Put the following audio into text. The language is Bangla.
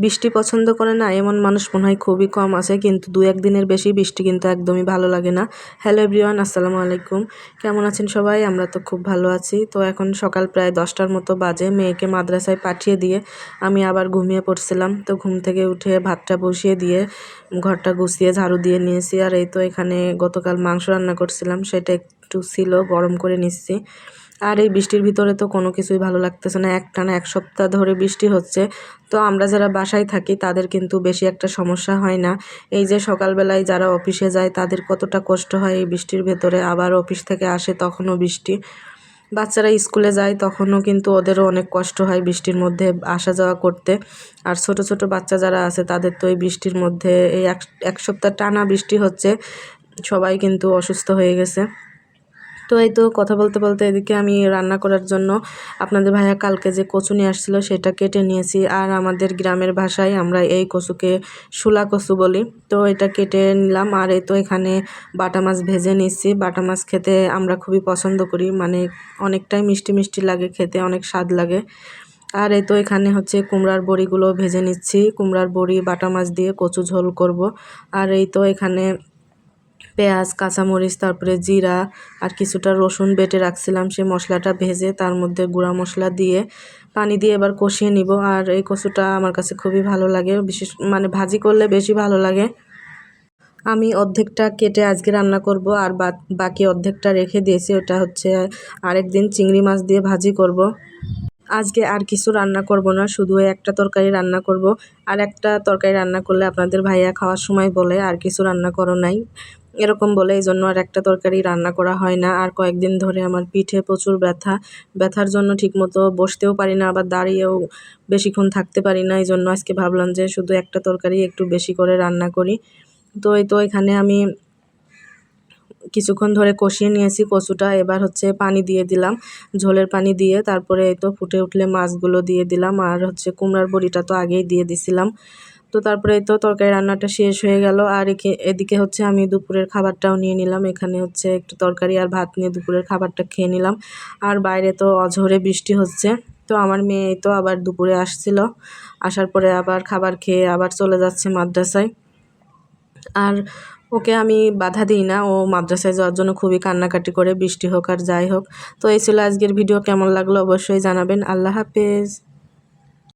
বৃষ্টি পছন্দ করে না এমন মানুষ মনে হয় খুবই কম আছে, কিন্তু 2-1 দিনের বেশি বৃষ্টি কিন্তু একদমই ভালো লাগে না। হ্যালো এভরিওয়ান, আসসালামু আলাইকুম। কেমন আছেন সবাই? আমরা তো খুব ভালো আছি। তো এখন সকাল প্রায় 10টার মতো বাজে। মেয়েকে মাদ্রাসায় পাঠিয়ে দিয়ে আমি আবার ঘুমিয়ে পড়ছিলাম। তো ঘুম থেকে উঠে ভাতটা বসিয়ে দিয়ে ঘরটা গুছিয়ে ঝাড়ু দিয়ে নিয়েছি। আর এই তো এখানে গতকাল মাংস রান্না করছিলাম, সেটা একটু ছিল, গরম করে নিচ্ছি। আর এই বৃষ্টির ভিতরে তো কোনো কিছুই ভালো লাগতেছে না। একটানা 1 সপ্তাহ ধরে বৃষ্টি হচ্ছে। তো আমরা যারা বাসায় থাকি তাদের কিন্তু বেশি একটা সমস্যা হয় না। এই যে সকালবেলায় যারা অফিসে যায় তাদের কতটা কষ্ট হয় এই বৃষ্টির ভেতরে, আবার অফিস থেকে আসে তখনও বৃষ্টি। বাচ্চারা স্কুলে যায় তখনও কিন্তু ওদেরও অনেক কষ্ট হয় বৃষ্টির মধ্যে আসা যাওয়া করতে। আর ছোট ছোট বাচ্চা যারা আছে তাদের তো এই বৃষ্টির মধ্যে এই এক সপ্তাহ টানা বৃষ্টি হচ্ছে, সবাই কিন্তু অসুস্থ হয়ে গেছে। তো এই তো কথা বলতে বলতে এদিকে আমি রান্না করার জন্য আপনাদের ভাইয়া কালকে যে কচু নিয়ে আসছিল সেটা কেটে নিয়েছি। আর আমাদের গ্রামের ভাষায় আমরা এই কচুকে শুলা কচু বলি। তো এটা কেটে নিলাম। আর এই তো এখানে বাটা মাছ ভেজে নিচ্ছি। বাটা মাছ খেতে আমরা খুবই পছন্দ করি, মানে অনেকটাই মিষ্টি মিষ্টি লাগে খেতে, অনেক স্বাদ লাগে। আর এই তো এখানে হচ্ছে কুমড়ার বড়িগুলো ভেজে নিচ্ছি। কুমড়ার বড়ি বাটা মাছ দিয়ে কচু ঝোল করব। আর এই তো এখানে পেঁয়াজ, কাঁচামরিচ, তারপরে জিরা আর কিছুটা রসুন বেটে রাখছিলাম, সেই মশলাটা ভেজে তার মধ্যে গুঁড়া মশলা দিয়ে পানি দিয়ে এবার কষিয়ে নিব। আর এই কচুটা আমার কাছে খুবই ভালো লাগে, বিশেষ মানে ভাজি করলে বেশি ভালো লাগে। আমি অর্ধেকটা কেটে আজকে রান্না করব, আর বাকি অর্ধেকটা রেখে দিয়েছি, ওটা হচ্ছে আরেকদিন চিংড়ি মাছ দিয়ে ভাজি করব। আজকে আর কিছু রান্না করব না, শুধু একটা তরকারি রান্না করব। আর একটা তরকারি রান্না করলে আপনাদের ভাইয়া খাওয়ার সময় বলে আর কিছু রান্না করো নাই, এরকম বলে, এই জন্য আর একটা তরকারি রান্না করা হয় না। আর কয়েকদিন ধরে আমার পিঠে প্রচুর ব্যথার জন্য ঠিকমতো বসতেও পারি না, আবার দাঁড়িয়েও বেশিক্ষণ থাকতে পারি না। এই জন্য আজকে ভাবলাম যে শুধু একটা তরকারি একটু বেশি করে রান্না করি। তো এই তো এখানে আমি কিছুক্ষণ ধরে কষিয়ে নিয়েছি কচুটা। এবার হচ্ছে পানি দিয়ে দিলাম, ঝোলের পানি দিয়ে, তারপরে এই তো ফুটে উঠলে মাছগুলো দিয়ে দিলাম। আর হচ্ছে কুমড়ার বড়িটা তো আগেই দিয়ে দিছিলাম। তো তারপরে এই তো তরকারি রান্নাটা শেষ হয়ে গেল। আর এদিকে হচ্ছে আমি দুপুরের খাবারটাও নিয়ে নিলাম। এখানে হচ্ছে একটু তরকারি আর ভাত নিয়ে দুপুরের খাবারটা খেয়ে নিলাম। আর বাইরে তো অঝোরে বৃষ্টি হচ্ছে। তো আমার মেয়ে তো আবার দুপুরে আসছিল, আসার পরে আবার খাবার খেয়ে আবার চলে যাচ্ছে মাদ্রাসায়। আর ওকে আমি বাধা দিই না, ও মাদ্রাসায় যাওয়ার জন্য খুবই কান্নাকাটি করে, বৃষ্টি হোক আর যাই হোক। তো এই ছিল আজকের ভিডিও। কেমন লাগলো অবশ্যই জানাবেন। আল্লাহ হাফেজ।